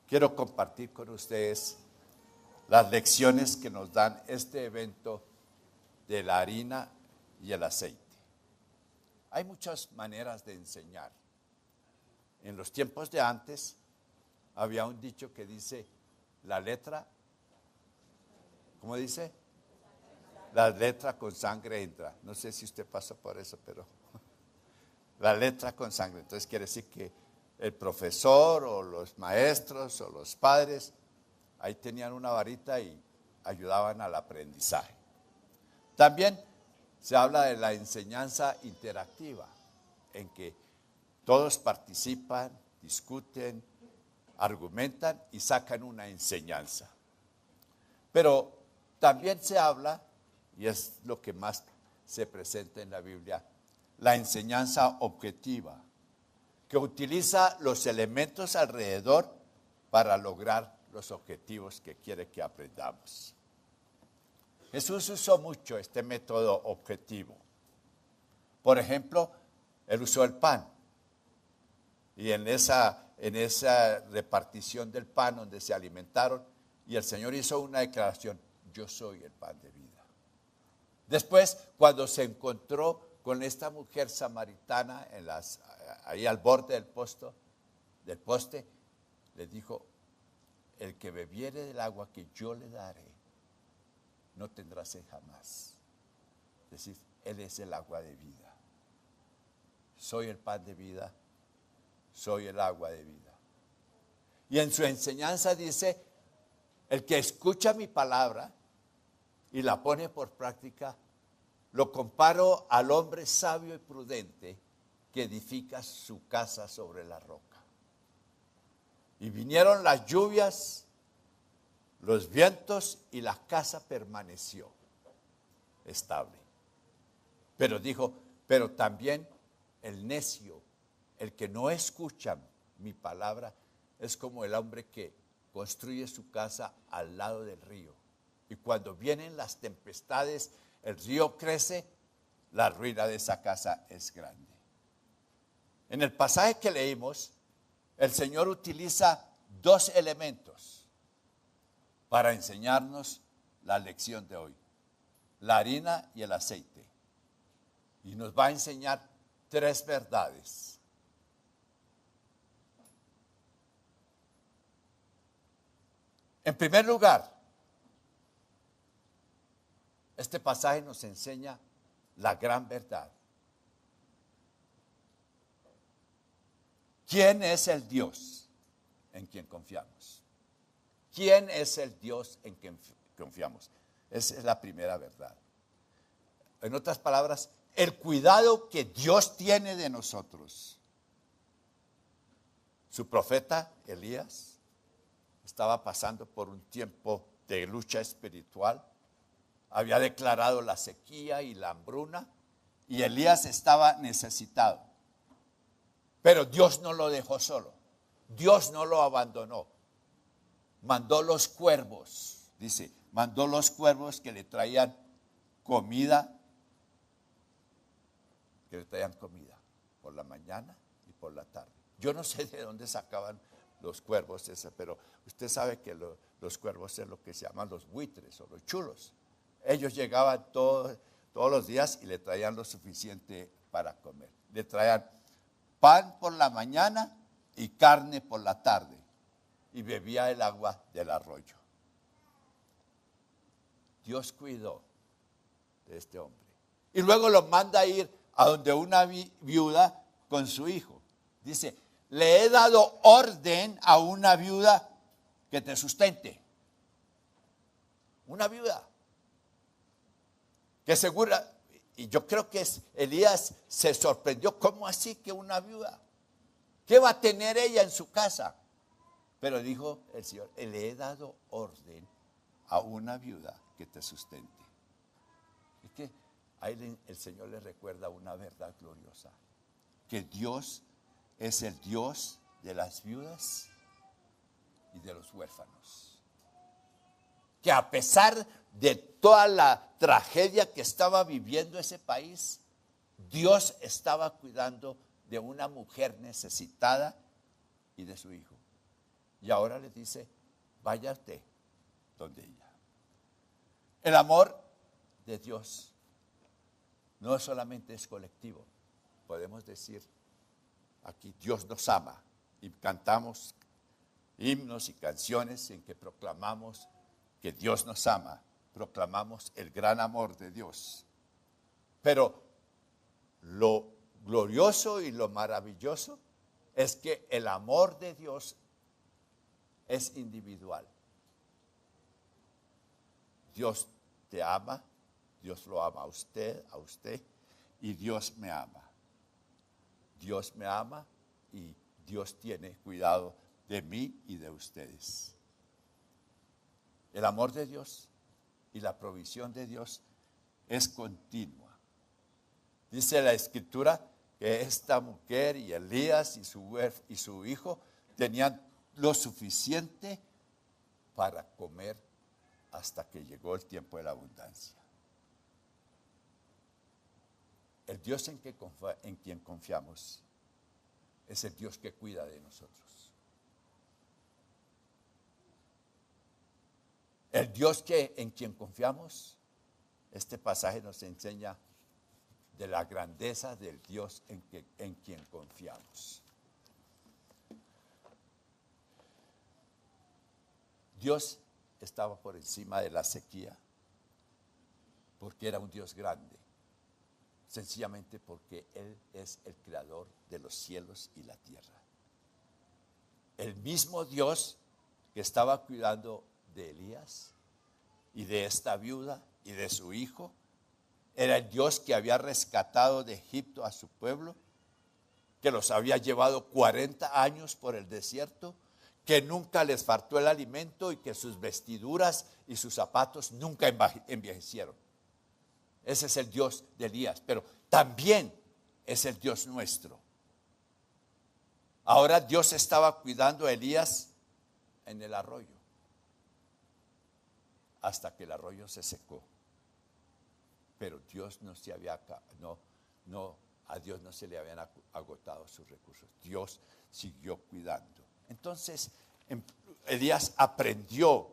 quiero compartir con ustedes las lecciones que nos dan este evento de la harina y el aceite. Hay muchas maneras de enseñar. En los tiempos de antes había un dicho que dice, la letra, ¿cómo dice? La letra con sangre entra. No sé si usted pasa por eso, pero la letra con sangre. Entonces quiere decir que el profesor o los maestros o los padres ahí tenían una varita y ayudaban al aprendizaje. También se habla de la enseñanza interactiva, en que todos participan, discuten, argumentan y sacan una enseñanza. Pero también se habla, y es lo que más se presenta en la Biblia, la enseñanza objetiva, que utiliza los elementos alrededor para lograr los objetivos que quiere que aprendamos. Jesús usó mucho este método objetivo. Por ejemplo, él usó el pan. Y en esa repartición del pan donde se alimentaron, y el Señor hizo una declaración, yo soy el pan de vida. Después, cuando se encontró con esta mujer samaritana ahí al borde del poste, le dijo, el que bebiere del agua que yo le daré, no tendrá sed jamás. Es decir, Él es el agua de vida. Soy el pan de vida, soy el agua de vida. Y en su enseñanza dice, el que escucha mi palabra y la pone por práctica, lo comparo al hombre sabio y prudente que edifica su casa sobre la roca. Y vinieron las lluvias, los vientos, y la casa permaneció estable. Pero dijo, pero también el necio, el que no escucha mi palabra, es como el hombre que construye su casa al lado del río. Y cuando vienen las tempestades, el río crece, la ruina de esa casa es grande. En el pasaje que leímos, el Señor utiliza dos elementos para enseñarnos la lección de hoy: la harina y el aceite. Y nos va a enseñar tres verdades. En primer lugar, este pasaje nos enseña la gran verdad. ¿Quién es el Dios en quien confiamos? ¿Quién es el Dios en quien confiamos? Esa es la primera verdad. En otras palabras, el cuidado que Dios tiene de nosotros. Su profeta Elías estaba pasando por un tiempo de lucha espiritual. Había declarado la sequía y la hambruna, y Elías estaba necesitado. Pero Dios no lo dejó solo. Dios no lo abandonó. Mandó los cuervos, dice, mandó los cuervos que le traían comida, por la mañana y por la tarde. Yo no sé de dónde sacaban los cuervos, pero usted sabe que los cuervos es lo que se llaman los buitres o los chulos. Ellos llegaban todos los días y le traían lo suficiente para comer. Le traían pan por la mañana y carne por la tarde, y bebía el agua del arroyo. Dios cuidó de este hombre. Y luego lo manda a ir a donde una viuda con su hijo. Dice, le he dado orden a una viuda que te sustente. Una viuda que segura. Y yo creo que Elías se sorprendió. ¿Cómo así que una viuda? ¿Qué va a tener ella en su casa? Pero dijo el Señor, le he dado orden a una viuda que te sustente. Es que ahí el Señor le recuerda una verdad gloriosa. Que Dios es el Dios de las viudas y de los huérfanos. Que a pesar de toda la tragedia que estaba viviendo ese país, Dios estaba cuidando de una mujer necesitada y de su hijo. Y ahora le dice, vaya usted donde ella. El amor de Dios no solamente es colectivo. Podemos decir, aquí Dios nos ama y cantamos himnos y canciones en que proclamamos que Dios nos ama, proclamamos el gran amor de Dios. Pero lo glorioso y lo maravilloso es que el amor de Dios es individual. Dios te ama, Dios lo ama a usted, y Dios me ama. Dios me ama y Dios tiene cuidado de mí y de ustedes. El amor de Dios y la provisión de Dios es continua. Dice la Escritura que esta mujer y Elías y su hijo tenían lo suficiente para comer hasta que llegó el tiempo de la abundancia. El Dios en quien confiamos es el Dios que cuida de nosotros. El Dios en quien confiamos, este pasaje nos enseña de la grandeza del Dios en quien confiamos. Dios estaba por encima de la sequía porque era un Dios grande, sencillamente porque Él es el creador de los cielos y la tierra. El mismo Dios que estaba cuidando de Elías y de esta viuda y de su hijo, era el Dios que había rescatado de Egipto a su pueblo, que los había llevado 40 años por el desierto, que nunca les faltó el alimento y que sus vestiduras y sus zapatos nunca envejecieron. Ese es el Dios de Elías, pero también es el Dios nuestro. Ahora Dios estaba cuidando a Elías en el arroyo, hasta que el arroyo se secó. Pero Dios a Dios no se le habían agotado sus recursos. Dios siguió cuidando. Entonces, Elías aprendió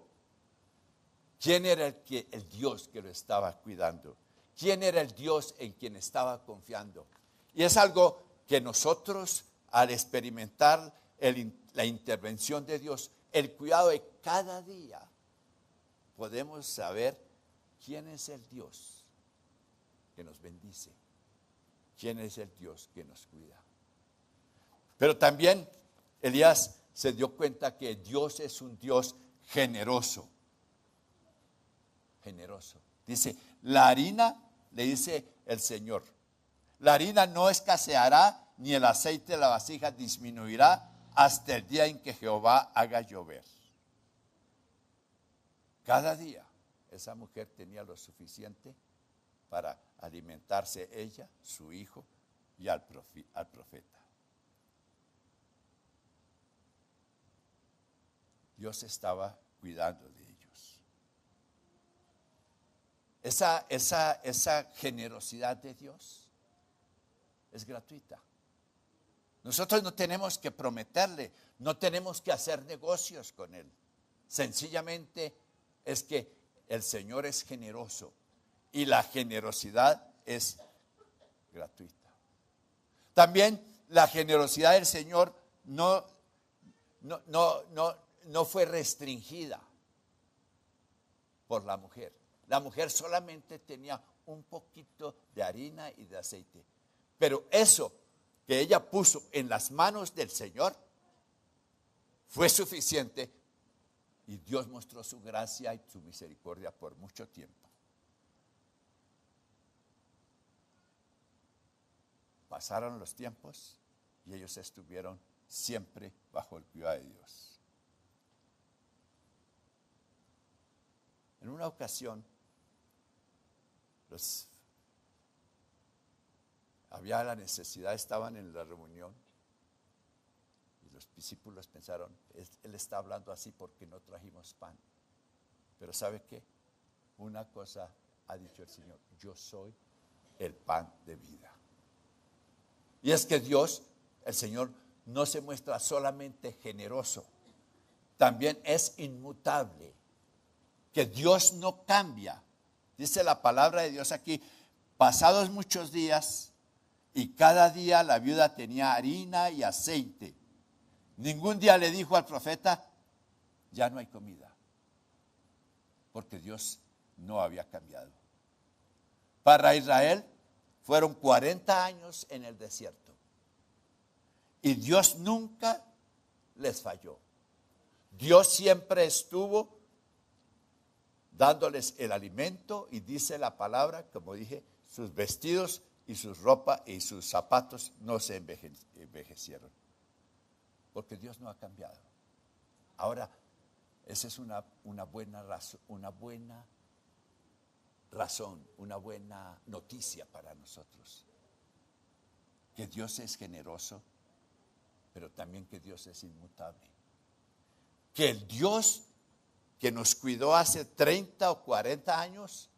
quién era el Dios que lo estaba cuidando, quién era el Dios en quien estaba confiando. Y es algo que nosotros, al experimentar la intervención de Dios, el cuidado de cada día, podemos saber quién es el Dios que nos bendice, quién es el Dios que nos cuida. Pero también Elías se dio cuenta que Dios es un Dios generoso. Generoso. Dice, la harina, le dice el Señor, la harina no escaseará, ni el aceite de la vasija disminuirá hasta el día en que Jehová haga llover. Cada día esa mujer tenía lo suficiente para alimentarse ella, su hijo y al profeta. Dios estaba cuidando de ellos. Esa generosidad de Dios es gratuita. Nosotros no tenemos que prometerle, no tenemos que hacer negocios con Él. Sencillamente es que el Señor es generoso y la generosidad es gratuita. También la generosidad del Señor no fue restringida por la mujer. La mujer solamente tenía un poquito de harina y de aceite. Pero eso que ella puso en las manos del Señor fue suficiente y Dios mostró su gracia y su misericordia por mucho tiempo. Pasaron los tiempos y ellos estuvieron siempre bajo el cuidado de Dios. En una ocasión, había la necesidad, estaban en la reunión y los discípulos pensaron, Él está hablando así porque no trajimos pan. Pero ¿sabe qué? Una cosa ha dicho el Señor, yo soy el pan de vida. Y es que Dios, el Señor, no se muestra solamente generoso, también es inmutable, que Dios no cambia. Dice la palabra de Dios aquí, pasados muchos días, y cada día la viuda tenía harina y aceite. Ningún día le dijo al profeta, ya no hay comida, porque Dios no había cambiado. Para Israel fueron 40 años en el desierto, y Dios nunca les falló. Dios siempre estuvo dándoles el alimento, y dice la palabra, como dije, sus vestidos y sus ropas y sus zapatos no se envejecieron, porque Dios no ha cambiado. Ahora, esa es una buena razón, una buena noticia para nosotros, que Dios es generoso, pero también que Dios es inmutable, que el Dios que nos cuidó hace 30 o 40 años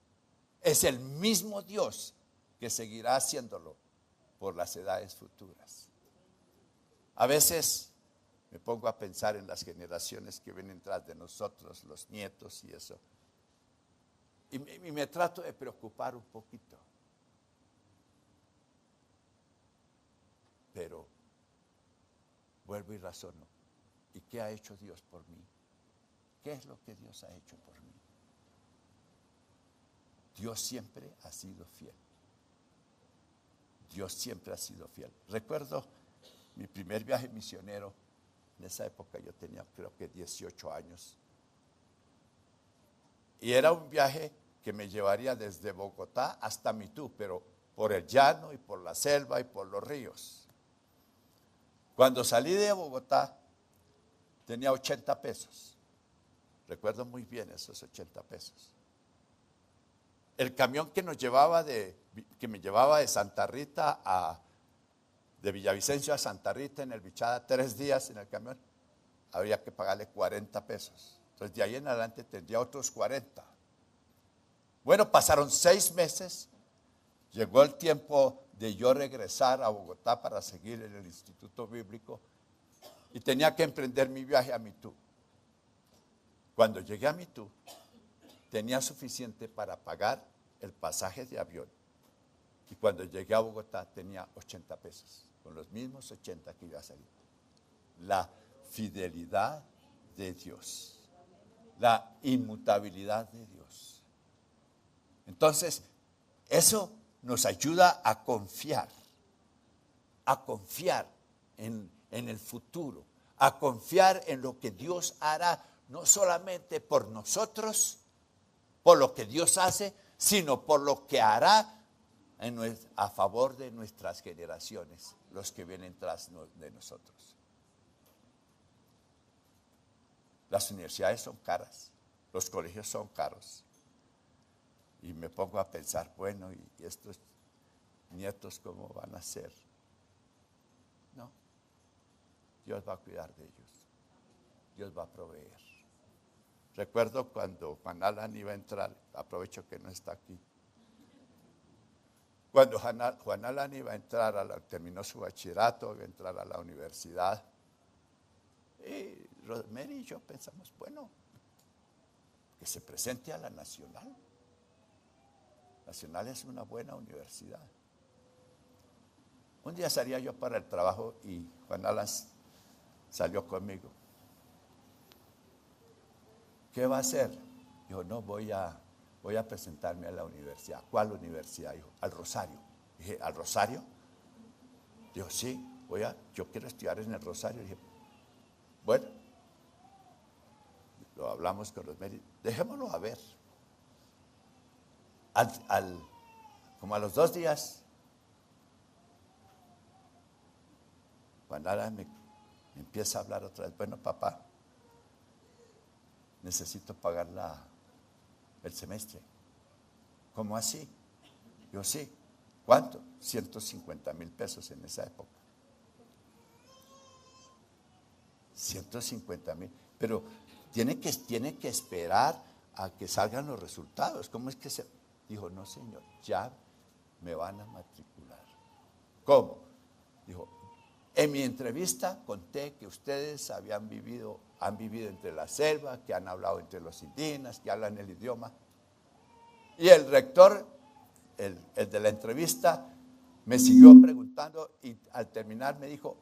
es el mismo Dios que seguirá haciéndolo por las edades futuras. A veces me pongo a pensar en las generaciones que vienen tras de nosotros, los nietos y eso, y me trato de preocupar un poquito. Pero vuelvo y razono, ¿y qué ha hecho Dios por mí? ¿Qué es lo que Dios ha hecho por mí? Dios siempre ha sido fiel. Dios siempre ha sido fiel. Recuerdo mi primer viaje misionero. En esa época yo tenía creo que 18 años. Y era un viaje que me llevaría desde Bogotá hasta Mitú, pero por el llano y por la selva y por los ríos. Cuando salí de Bogotá tenía 80 pesos. Recuerdo muy bien esos 80 pesos. El camión que me llevaba de Santa Rita de Villavicencio a Santa Rita en el Bichada, 3 días en el camión, habría que pagarle 40 pesos. Entonces de ahí en adelante tendría otros 40. Bueno, pasaron 6 meses, llegó el tiempo de yo regresar a Bogotá para seguir en el Instituto Bíblico y tenía que emprender mi viaje a Mitú. Cuando llegué a Mitú, tenía suficiente para pagar el pasaje de avión. Y cuando llegué a Bogotá tenía 80 pesos, con los mismos 80 que iba a salir. La fidelidad de Dios, la inmutabilidad de Dios. Entonces, eso nos ayuda a confiar en el futuro, a confiar en lo que Dios hará, no solamente por nosotros, por lo que Dios hace, sino por lo que hará a favor de nuestras generaciones, los que vienen tras de nosotros. Las universidades son caras, los colegios son caros. Y me pongo a pensar, bueno, ¿y estos nietos cómo van a ser? No, Dios va a cuidar de ellos, Dios va a proveer. Recuerdo cuando Juan Alan iba a entrar, aprovecho que no está aquí. Cuando Juan Alan iba a entrar, terminó su bachillerato, iba a entrar a la universidad. Y Rosemary y yo pensamos, bueno, que se presente a la Nacional. Nacional es una buena universidad. Un día salía yo para el trabajo y Juan Alan salió conmigo. ¿Qué va a hacer? Dijo, no, voy a presentarme a la universidad. ¿Cuál universidad? Dijo, al Rosario. Dije, ¿al Rosario? Dijo, sí, yo quiero estudiar en el Rosario. Dije, bueno, lo hablamos con los médicos, dejémoslo a ver. Como a los 2 días, Juan Alan me empieza a hablar otra vez. Bueno, papá, necesito pagar el semestre. ¿Cómo así? Yo sí. ¿Cuánto? 150,000 pesos en esa época. 150,000. Pero tiene que esperar a que salgan los resultados. ¿Cómo es que se...? Dijo, no señor, ya me van a matricular. ¿Cómo? Dijo, En mi entrevista conté que ustedes han vivido entre la selva, que han hablado entre los indígenas, que hablan el idioma. Y el rector, el de la entrevista, me siguió preguntando y al terminar me dijo,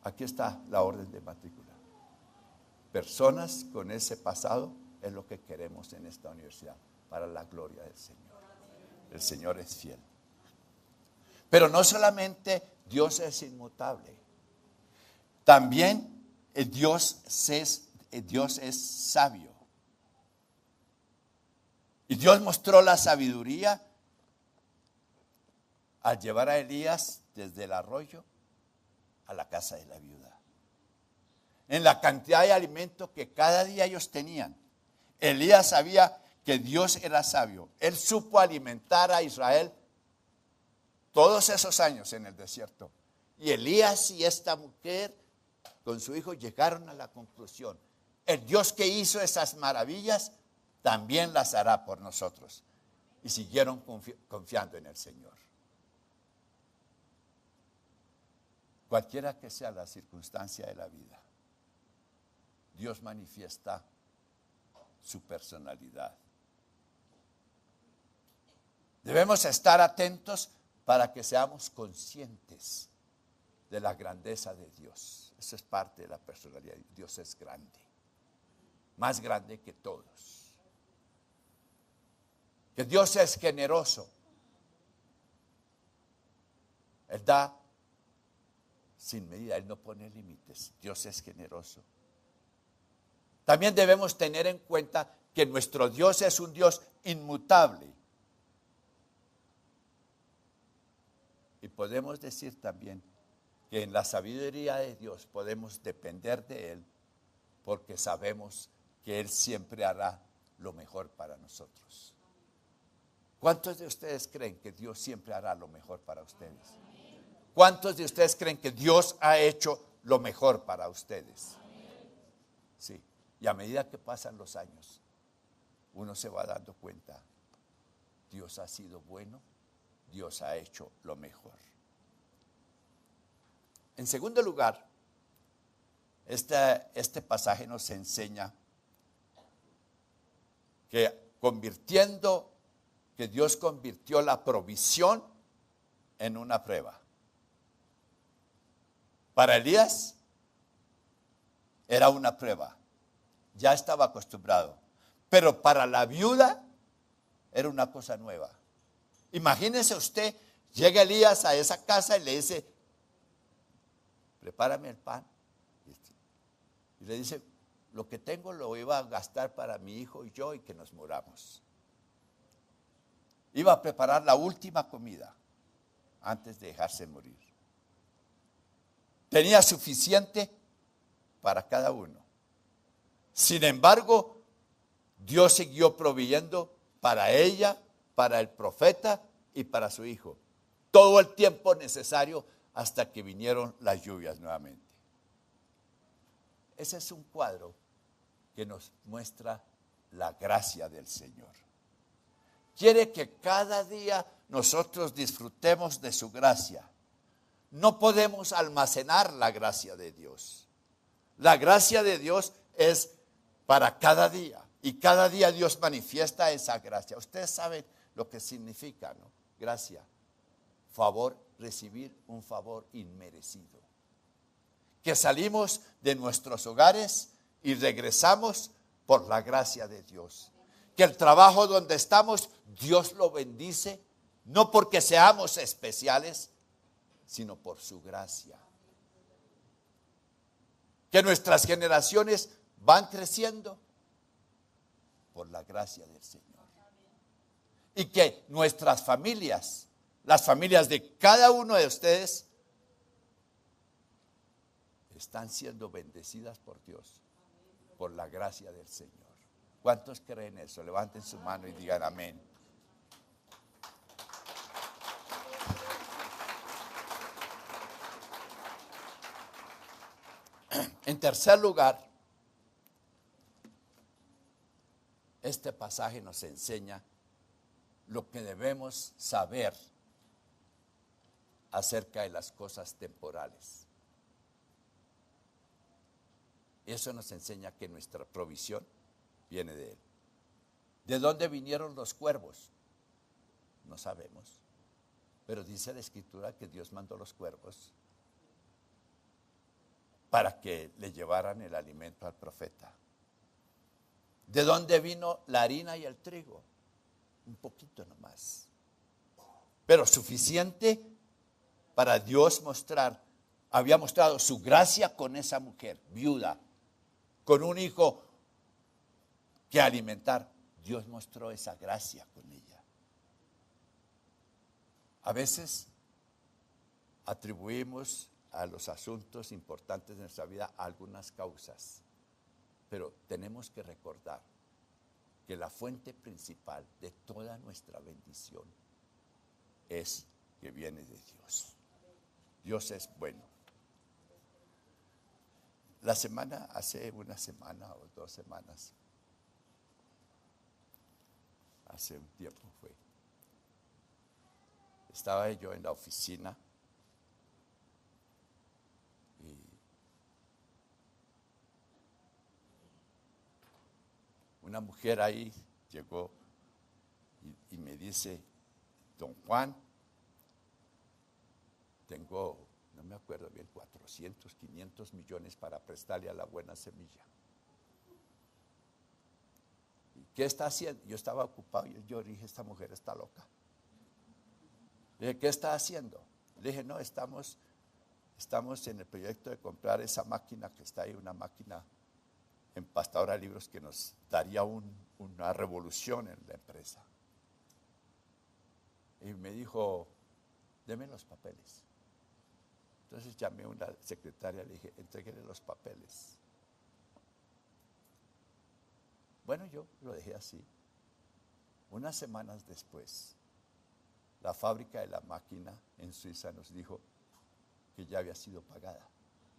aquí está la orden de matrícula. Personas con ese pasado es lo que queremos en esta universidad, para la gloria del Señor. El Señor es fiel. Pero no solamente Dios es inmutable, también Dios es sabio. Y Dios mostró la sabiduría al llevar a Elías desde el arroyo a la casa de la viuda. En la cantidad de alimento que cada día ellos tenían, Elías sabía que Dios era sabio. Él supo alimentar a Israel todos esos años en el desierto. Y Elías y esta mujer con su hijo llegaron a la conclusión: el Dios que hizo esas maravillas también las hará por nosotros. Y siguieron confiando en el Señor. Cualquiera que sea la circunstancia de la vida, Dios manifiesta su personalidad. Debemos estar atentos para que seamos conscientes de la grandeza de Dios. Eso es parte de la personalidad. Dios es grande, más grande que todos. Que Dios es generoso. Él da sin medida, Él no pone límites. Dios es generoso. También debemos tener en cuenta que nuestro Dios es un Dios inmutable. Y podemos decir también que en la sabiduría de Dios podemos depender de Él, porque sabemos que Él siempre hará lo mejor para nosotros. ¿Cuántos de ustedes creen que Dios siempre hará lo mejor para ustedes? ¿Cuántos de ustedes creen que Dios ha hecho lo mejor para ustedes? Sí. Y a medida que pasan los años, uno se va dando cuenta, Dios ha sido bueno, Dios ha hecho lo mejor. En segundo lugar, este pasaje nos enseña que Dios convirtió la provisión en una prueba. Para Elías era una prueba. Ya estaba acostumbrado. Pero para la viuda era una cosa nueva. Imagínese usted, llega Elías a esa casa y le dice, prepárame el pan. Y le dice, lo que tengo lo iba a gastar para mi hijo y yo y que nos moramos. Iba a preparar la última comida antes de dejarse morir. Tenía suficiente para cada uno. Sin embargo, Dios siguió proveyendo para ella, para el profeta y para su hijo todo el tiempo necesario hasta que vinieron las lluvias nuevamente. Ese es un cuadro que nos muestra la gracia del Señor. Quiere que cada día nosotros disfrutemos de su gracia. No podemos almacenar la gracia de Dios. La gracia de Dios es para cada día. Y cada día Dios manifiesta esa gracia. Ustedes saben lo que significa, ¿no? Gracia. Favor, recibir un favor inmerecido. Que salimos de nuestros hogares y regresamos por la gracia de Dios. Que el trabajo donde estamos, Dios lo bendice, no porque seamos especiales, sino por su gracia. Que nuestras generaciones van creciendo por la gracia del Señor. Y que nuestras familias, las familias de cada uno de ustedes, están siendo bendecidas por Dios, por la gracia del Señor. ¿Cuántos creen eso? Levanten su mano y digan amén. En tercer lugar, este pasaje nos enseña lo que debemos saber acerca de las cosas temporales. Eso nos enseña que nuestra provisión viene de Él. ¿De dónde vinieron los cuervos? No sabemos. Pero dice la Escritura que Dios mandó los cuervos para que le llevaran el alimento al profeta. ¿De dónde vino la harina y el trigo? Un poquito nomás. Pero suficiente para Dios mostrar. Había mostrado su gracia con esa mujer, viuda, con un hijo que alimentar. Dios mostró esa gracia con ella. A veces atribuimos a los asuntos importantes de nuestra vida algunas causas, pero tenemos que recordar que la fuente principal de toda nuestra bendición es que viene de Dios. Dios es bueno. Hace una semana o 2 semanas, hace un tiempo fue, estaba yo en la oficina y una mujer ahí llegó y me dice: don Juan, tengo, no me acuerdo bien, 400, 500 millones para prestarle a la Buena Semilla. ¿Y qué está haciendo? Yo estaba ocupado y yo dije: esta mujer está loca. Le dije: ¿qué está haciendo? Le dije: no, estamos en el proyecto de comprar esa máquina que está ahí, una máquina empastadora de libros que nos daría una revolución en la empresa. Y me dijo: deme los papeles. Entonces llamé a una secretaria, le dije: entréguele los papeles. Bueno, yo lo dejé así. Unas semanas después, la fábrica de la máquina en Suiza nos dijo que ya había sido pagada.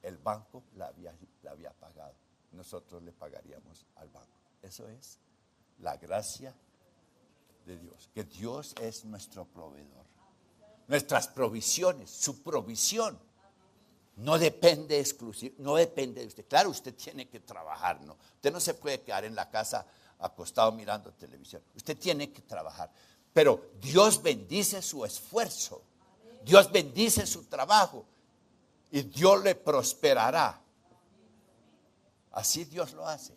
El banco la había pagado. Nosotros le pagaríamos al banco. Eso es la gracia de Dios, que Dios es nuestro proveedor. Nuestras provisiones, su provisión, no depende no depende de usted. Claro, usted tiene que trabajar, ¿no? Usted no se puede quedar en la casa acostado mirando televisión. Usted tiene que trabajar. Pero Dios bendice su esfuerzo. Dios bendice su trabajo. Y Dios le prosperará. Así Dios lo hace.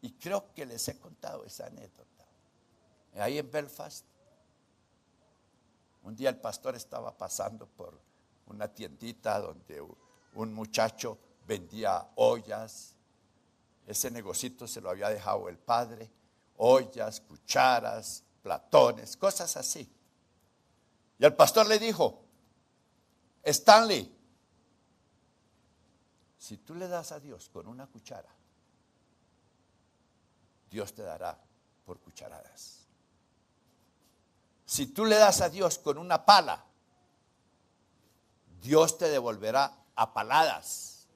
Y creo que les he contado esa anécdota. Ahí en Belfast, un día el pastor estaba pasando por una tiendita donde un muchacho vendía ollas. Ese negocito se lo había dejado el padre. Ollas, cucharas, platones, cosas así. Y el pastor le dijo: Stanley, si tú le das a Dios con una cuchara, Dios te dará por cucharadas. Si tú le das a Dios con una pala, Dios te devolverá a paladas.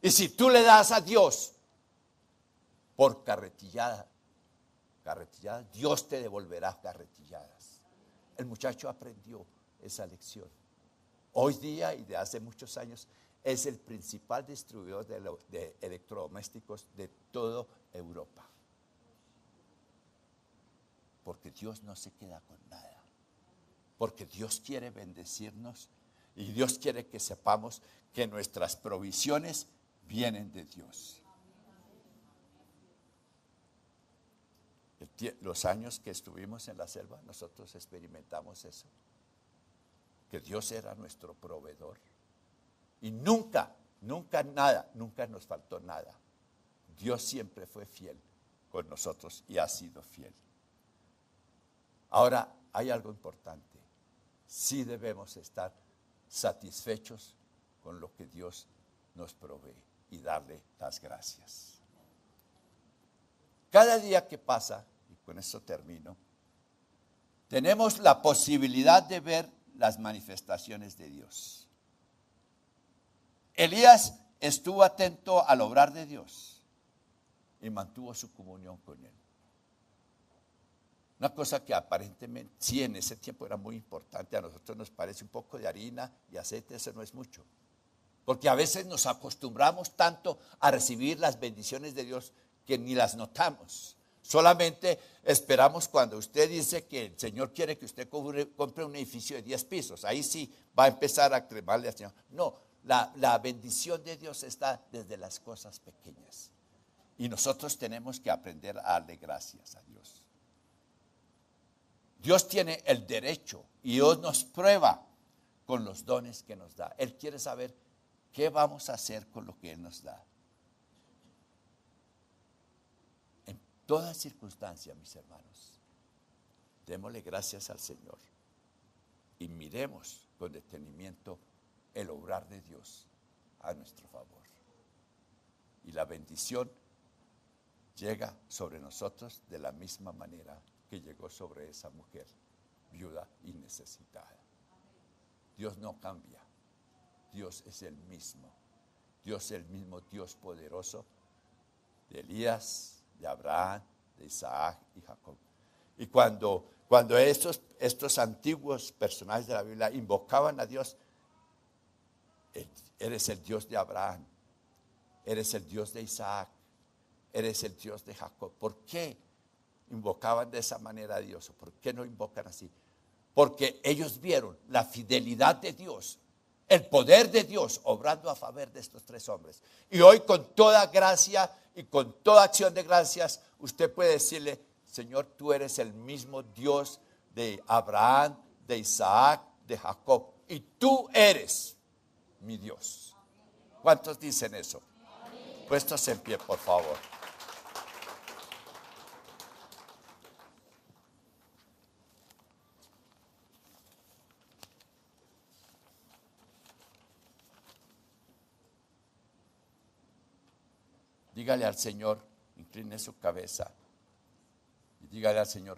Y si tú le das a Dios por carretillada, Dios te devolverá carretilladas. El muchacho aprendió esa lección. Hoy día y de hace muchos años es el principal distribuidor de electrodomésticos de toda Europa. Porque Dios no se queda con nada. Porque Dios quiere bendecirnos y Dios quiere que sepamos que nuestras provisiones vienen de Dios. Los años que estuvimos en la selva, nosotros experimentamos eso. Que Dios era nuestro proveedor. Y nunca nos faltó nada. Dios siempre fue fiel con nosotros y ha sido fiel. Ahora, hay algo importante. Sí debemos estar satisfechos con lo que Dios nos provee y darle las gracias. Cada día que pasa, y con eso termino, tenemos la posibilidad de ver las manifestaciones de Dios. Elías estuvo atento al obrar de Dios y mantuvo su comunión con él. Una cosa que aparentemente, sí, en ese tiempo era muy importante, a nosotros nos parece un poco de harina y aceite, eso no es mucho. Porque a veces nos acostumbramos tanto a recibir las bendiciones de Dios que ni las notamos. Solamente esperamos cuando usted dice que el Señor quiere que usted compre un edificio de 10 pisos. Ahí sí va a empezar a cremarle al Señor. No, la bendición de Dios está desde las cosas pequeñas. Y nosotros tenemos que aprender a darle gracias a Dios. Dios tiene el derecho y Dios nos prueba con los dones que nos da. Él quiere saber qué vamos a hacer con lo que Él nos da. En toda circunstancia, mis hermanos, démosle gracias al Señor y miremos con detenimiento el obrar de Dios a nuestro favor. Y la bendición llega sobre nosotros de la misma manera que llegó sobre esa mujer viuda y necesitada. Dios no cambia. Dios es el mismo. Dios es el mismo Dios poderoso de Elías, de Abraham, de Isaac y Jacob. Y cuando estos antiguos personajes de la Biblia invocaban a Dios, eres el Dios de Abraham, eres el Dios de Isaac, eres el Dios de Jacob. ¿Por qué invocaban de esa manera a Dios? ¿Por qué no invocan así? Porque ellos vieron la fidelidad de Dios, el poder de Dios obrando a favor de estos tres hombres. Y hoy con toda gracia y con toda acción de gracias, usted puede decirle: Señor, tú eres el mismo Dios de Abraham, de Isaac, de Jacob. Y tú eres mi Dios. ¿Cuántos dicen eso? Puestos en pie, por favor. Dígale al Señor, incline su cabeza y dígale al Señor: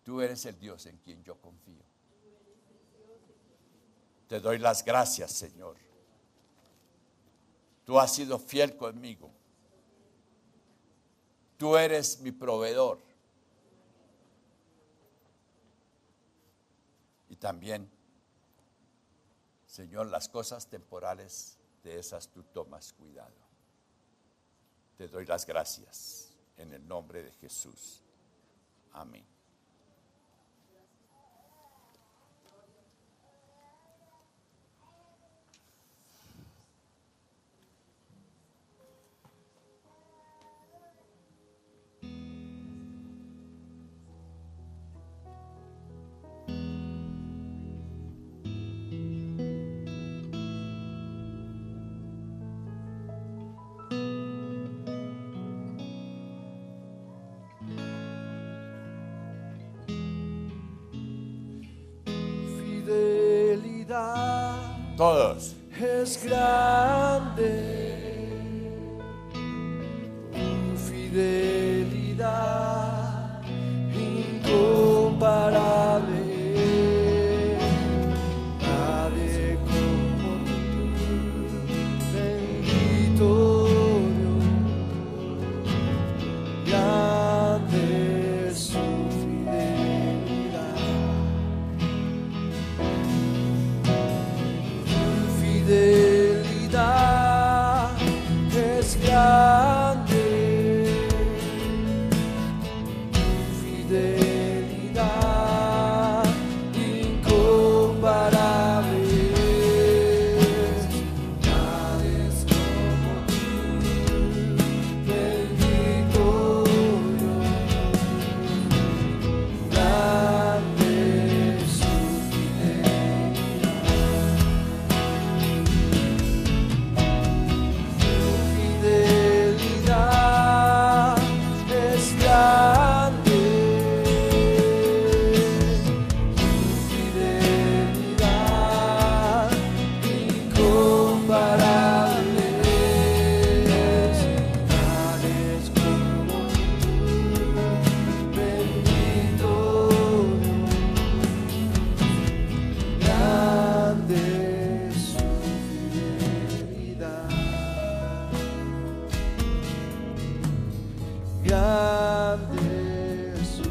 tú eres el Dios en quien yo confío. Te doy las gracias, Señor. Tú has sido fiel conmigo. Tú eres mi proveedor. Y también, Señor, las cosas temporales, de esas tú tomas cuidado. Te doy las gracias en el nombre de Jesús. Amén. Todos. Es grande tu fidelidad, incomparable. Nadie como tú, bendito Dios. Grande es su fidelidad. Fidelidad es grande, fidelidad incomparable. Nadie es como tú, bendito Dios. Grande es su fidelidad, es grande, fidelidad incomparable. Nadie es como tú, bendito Dios. Grande es su fidelidad. Grande es su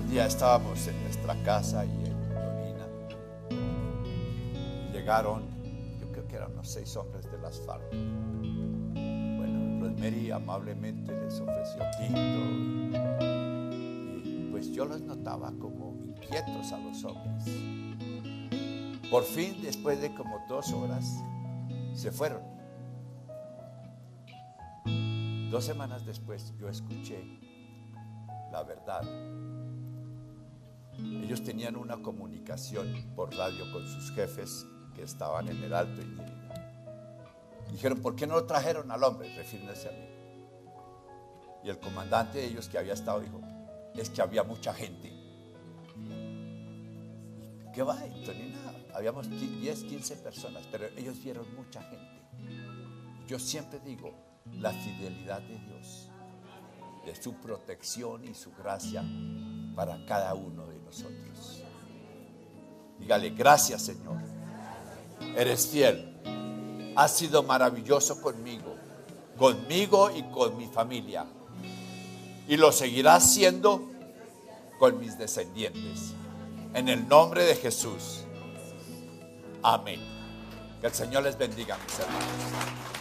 día estábamos en nuestra casa y en Dolina. Llegaron, yo creo que eran unos 6 hombres de las FARC. Bueno, Rosemary amablemente les ofreció tinto y pues yo los notaba como inquietos a los hombres. Por fin, después de como 2 horas, se fueron. 2 semanas después yo escuché la verdad. Ellos tenían una comunicación por radio con sus jefes que estaban en el Alto Iñirida. Dijeron, ¿por qué no lo trajeron al hombre? Refiriéndose a mí. Y el comandante de ellos que había estado dijo, es que había mucha gente. ¿Qué va, Antonina? Habíamos 10, 15 personas, pero ellos vieron mucha gente. Yo siempre digo, la fidelidad de Dios, de su protección y su gracia para cada uno de nosotros. Dígale, gracias Señor, eres fiel, has sido maravilloso conmigo y con mi familia, y lo seguirás siendo con mis descendientes, en el nombre de Jesús, amén. Que el Señor les bendiga, mis hermanos.